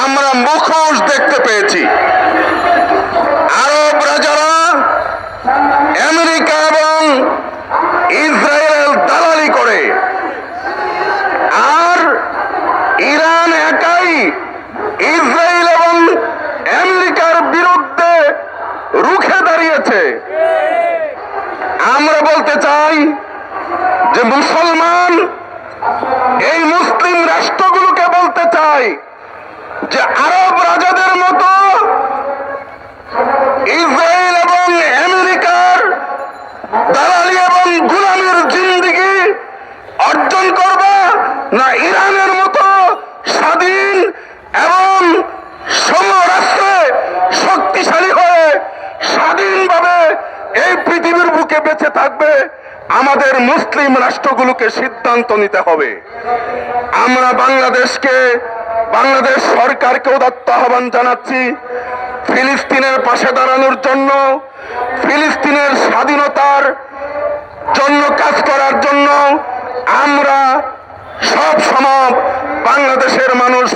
আমরা মুখোশ দেখতে পেয়েছি। আরব রাজারা আমেরিকা এবং ইসরায়েল দালালি করে, আর ইরান একাই ইসরায়েল এবং আমেরিকার বিরুদ্ধে রুখে দাঁড়িয়েছে। আমরা বলতে চাই যে মুসলমান এই মুসলিম রাষ্ট্রগুলোকে বলতে চাই যে আরব রাজাদের মতো ইসরায়েল এবং আমেরিকার দালালি এবং গোলামির জিন্দেগি অর্জন করবে, না ইরানের মতো স্বাধীন এবং সমরাষ্ট্রে শক্তিশালী হয়ে স্বাধীনভাবে এই পৃথিবীর বুকে বেঁচে থাকবে। আমাদের মুসলিম রাষ্ট্রগুলোকে সিদ্ধান্ত নিতে হবে। আমরা বাংলাদেশ সরকারকে উদাত্ত আহ্বান জানাচ্ছি ফিলিস্তিনের পাশে দাঁড়ানোর জন্য, ফিলিস্তিনের স্বাধীনতার জন্য কাজ করার জন্য। আমরা সব সময় বাংলাদেশের মানুষ